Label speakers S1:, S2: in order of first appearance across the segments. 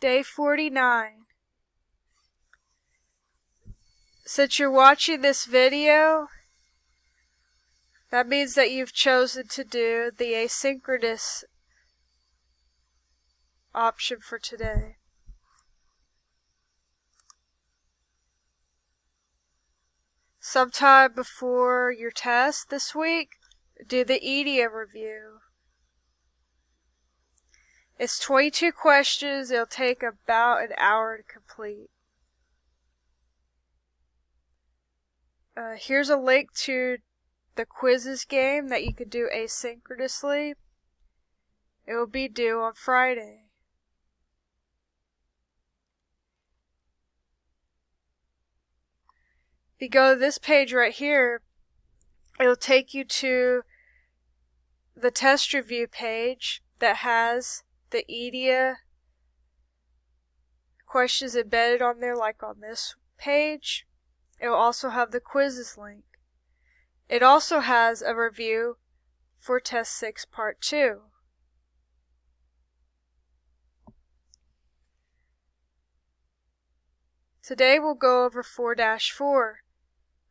S1: Day 49. Since you're watching this video, that means that you've chosen to do the asynchronous option for today. Sometime before your test this week, do the Edia review. It's 22 questions. It'll take about an hour to complete. Here's a link to the quizzes game that you could do asynchronously. It will be due on Friday. If you go to this page right here, it'll take you to the test review page that has the Edia questions embedded on there, like on this page. It will also have the quizzes link. It also has a review for Test 6 Part 2. Today we'll go over 4-4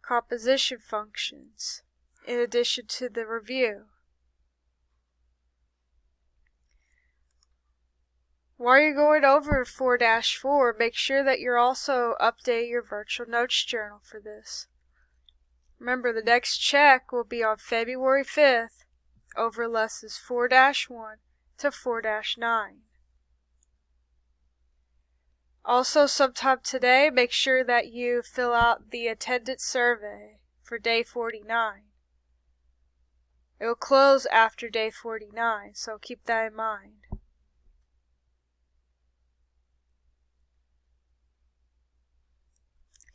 S1: composition functions in addition to the review. While you're going over 4-4, make sure that you're also updating your virtual notes journal for this. Remember, the next check will be on February 5th over lessons 4-1 to 4-9. Also, sometime today, make sure that you fill out the attendance survey for day 49. It will close after day 49, so keep that in mind.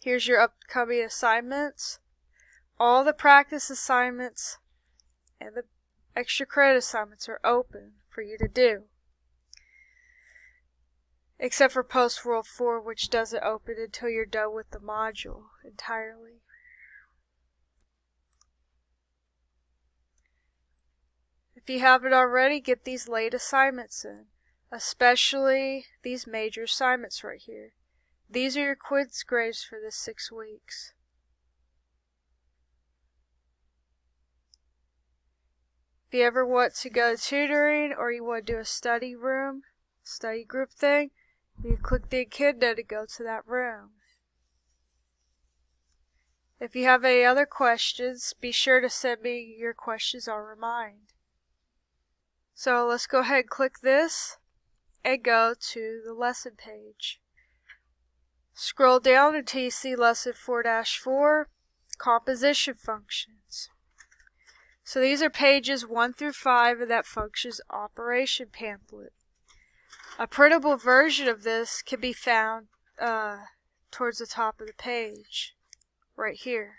S1: Here's your upcoming assignments. All the practice assignments and the extra credit assignments are open for you to do. Except for Post-World IV, which doesn't open until you're done with the module entirely. If you haven't already, get these late assignments in, especially these major assignments right here. These are your quiz grades for this 6 weeks. If you ever want to go to tutoring or you want to do a study group thing, you click the echidna to go to that room. If you have any other questions, be sure to send me your questions on Remind. So let's go ahead and click this and go to the lesson page. Scroll down until you see lesson 4-4, composition functions. So these are pages 1 through 5 of that functions operation pamphlet. A printable version of this can be found towards the top of the page, right here.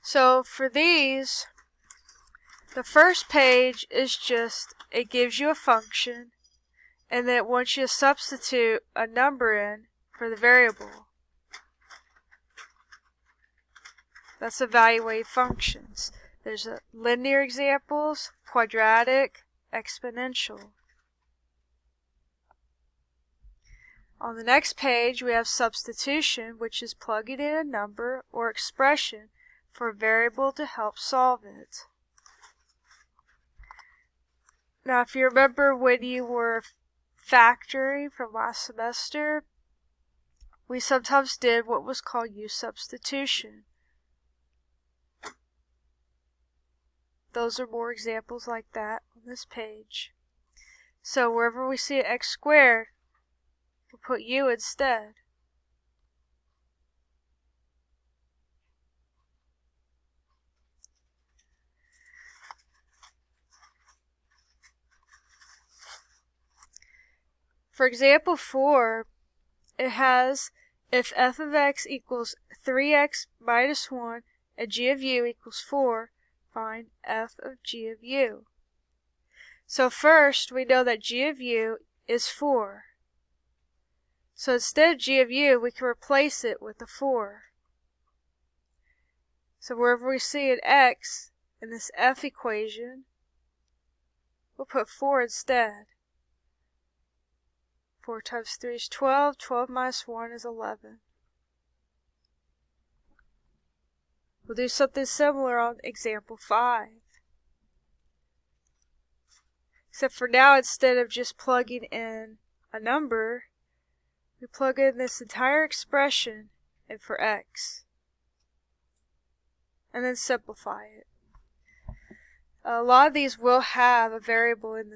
S1: So for these, the first page is just, it gives you a function, and then it wants you to substitute a number in for the variable. That's evaluate functions. There's linear examples, quadratic, exponential. On the next page, we have substitution, which is plugging in a number or expression for a variable to help solve it. Now, if you remember when you were factoring from last semester, we sometimes did what was called U-Substitution. Those are more examples like that on this page. So wherever we see an x squared, we'll put u instead. For example 4, it has if f of x equals 3x minus 1 and g of u equals 4, find f of g of u. So first, we know that g of u is 4. So instead of g of u, we can replace it with a 4. So wherever we see an x in this f equation, we'll put 4 instead. 4 times 3 is 12. 12 minus 1 is 11. We'll do something similar on example 5. Except for now, instead of just plugging in a number, we plug in this entire expression in for x. And then simplify it. A lot of these will have a variable in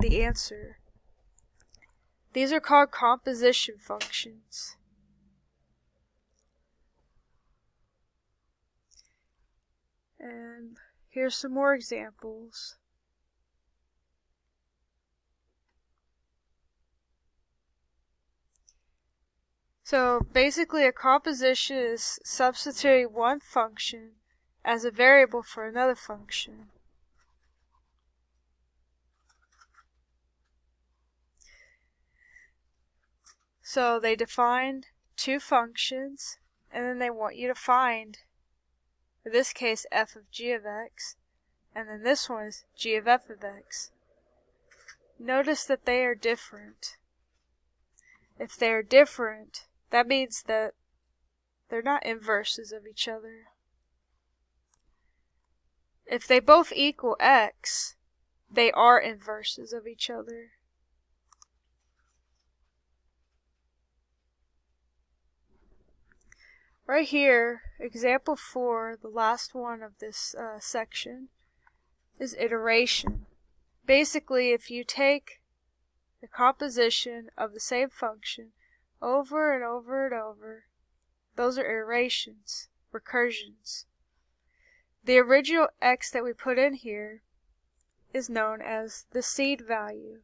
S1: the answer. These are called composition functions. And here's some more examples. So basically a composition is substituting one function as a variable for another function. So they defined two functions, and then they want you to find, in this case, f of g of x, and then this one is g of f of x. Notice that they are different. If they are different, that means that they're not inverses of each other. If they both equal x, they are inverses of each other. Right here, example 4, the last one of this section, is iteration. Basically, if you take the composition of the same function over and over and over, those are iterations, recursions. The original x that we put in here is known as the seed value.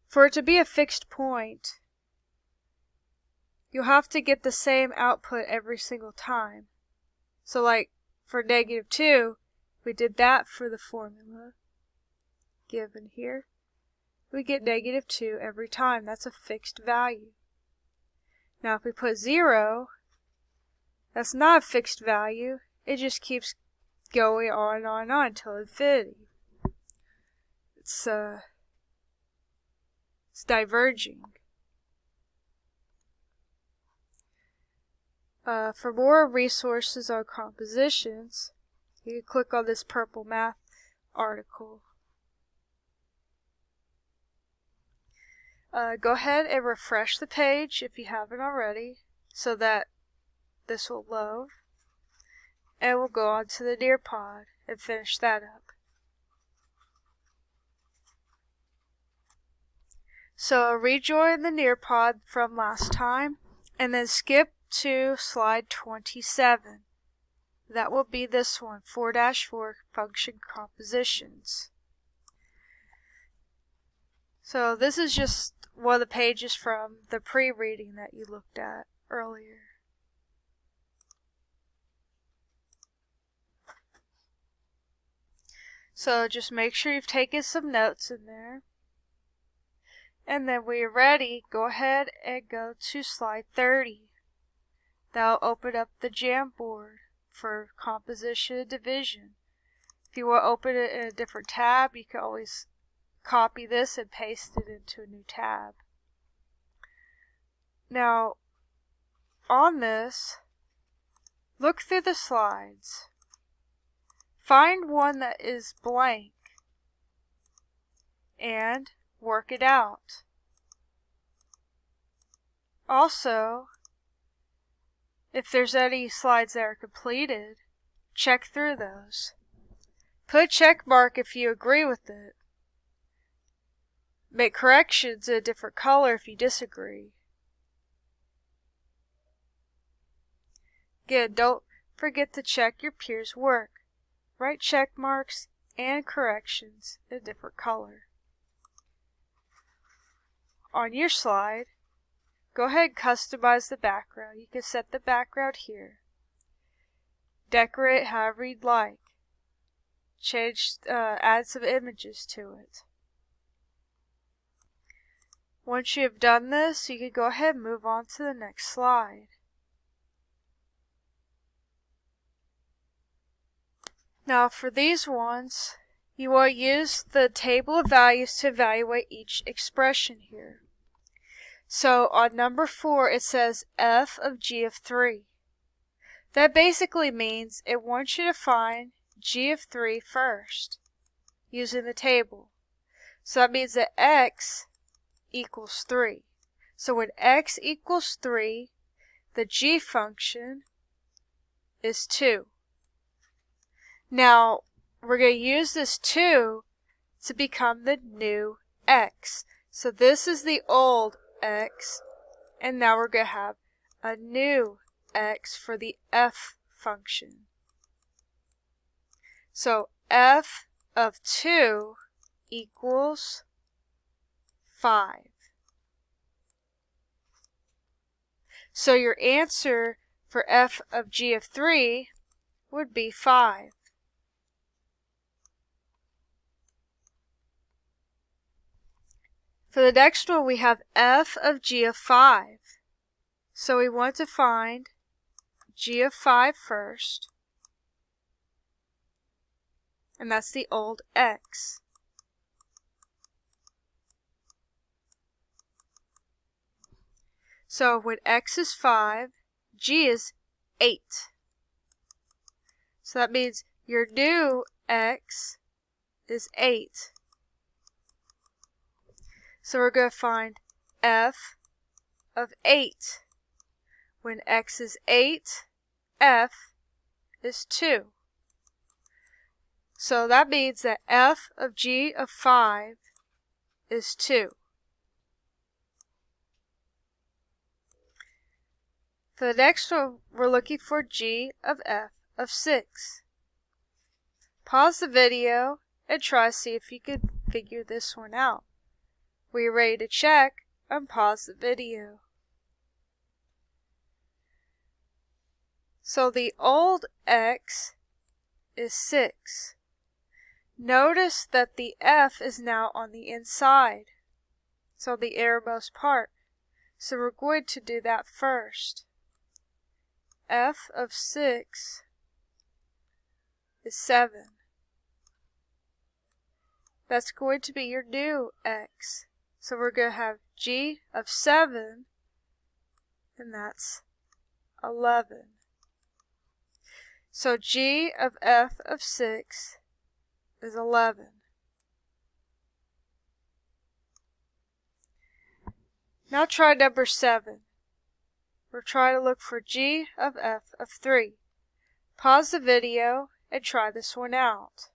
S1: For it to be a fixed point, you'll have to get the same output every single time. So like for -2, we did that for the formula given here. We get -2 every time. That's a fixed value. Now if we put 0, that's not a fixed value. It just keeps going on and on and on until infinity. It's diverging. For more resources on compositions, you can click on this purple math article. Go ahead and refresh the page if you haven't already, so that this will load. And we'll go on to the Nearpod and finish that up. So rejoin the Nearpod from last time, and then skip to slide 27. That will be this one, 4-4 function compositions. So this is just one of the pages from the pre-reading that you looked at earlier. So just make sure you've taken some notes in there. And then when you're ready, go ahead and go to slide 30. That'll open up the Jamboard for composition and division. If you want to open it in a different tab, you can always copy this and paste it into a new tab. Now, on this, look through the slides. Find one that is blank and work it out. Also, if there's any slides that are completed, check through those. Put a check mark if you agree with it. Make corrections in a different color if you disagree. Again, don't forget to check your peers' work. Write check marks and corrections in a different color. On your slide, go ahead and customize the background. You can set the background here. Decorate however you'd like. Add some images to it. Once you have done this, you can go ahead and move on to the next slide. Now for these ones, You will use the table of values to evaluate each expression here. So on number 4 it says f of g of 3. That basically means it wants you to find g of 3 first using the table. So that means that x equals 3. So when x equals 3, the g function is 2. Now we're going to use this 2 to become the new x. So this is the old x, and now we're going to have a new x for the f function. So f of 2 equals 5. So your answer for f of g of 3 would be 5. For the next one, we have f of g of 5. So we want to find g of 5 first, and that's the old x. So when x is 5, g is 8. So that means your new x is 8. So we're going to find f of 8. When x is 8, f is 2. So that means that f of g of 5 is 2. For the next one, we're looking for g of f of 6. Pause the video and try to see if you can figure this one out. When you're ready to check, unpause the video. So the old x is 6. Notice that the f is now on the inside, so the innermost part. So we're going to do that first. F of 6 is 7. That's going to be your new x. So we're going to have g of 7, and that's 11. So g of f of 6 is 11. Now try number 7. We're trying to look for g of f of 3. Pause the video and try this one out.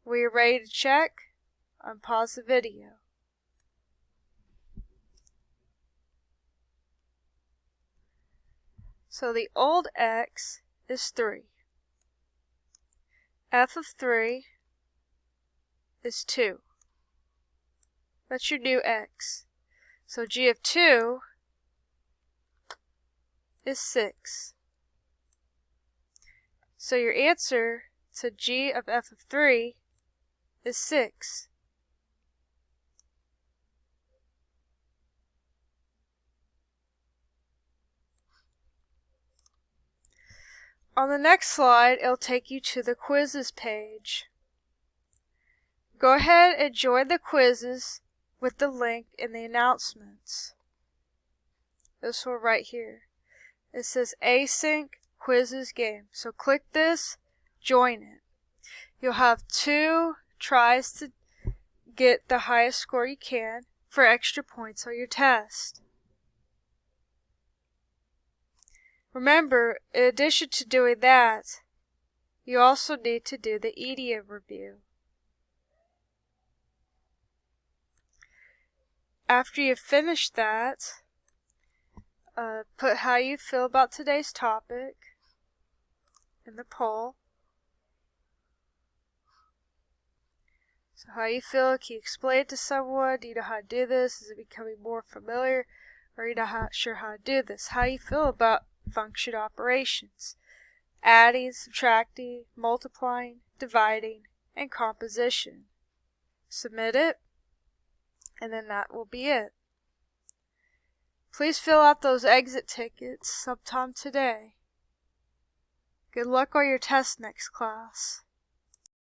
S1: When you're ready to check, unpause the video. So the old x is 3. F of 3 is 2. That's your new x. So g of 2 is 6. So your answer to g of f of 3 is 6. On the next slide, it'll take you to the quizzes page. Go ahead and join the quizzes with the link in the announcements. This one right here. It says Async Quizzes Game. So click this, join it. You'll have 2 tries to get the highest score you can for extra points on your test. Remember, in addition to doing that, you also need to do the Edia review. After you've finished that, put how you feel about today's topic in the poll. So how you feel, can you explain it to someone? Do you know how to do this? Is it becoming more familiar? Or are you not sure how to do this? How you feel about function operations? Adding, subtracting, multiplying, dividing, and composition. Submit it, and then that will be it. Please fill out those exit tickets sometime today. Good luck on your test next class.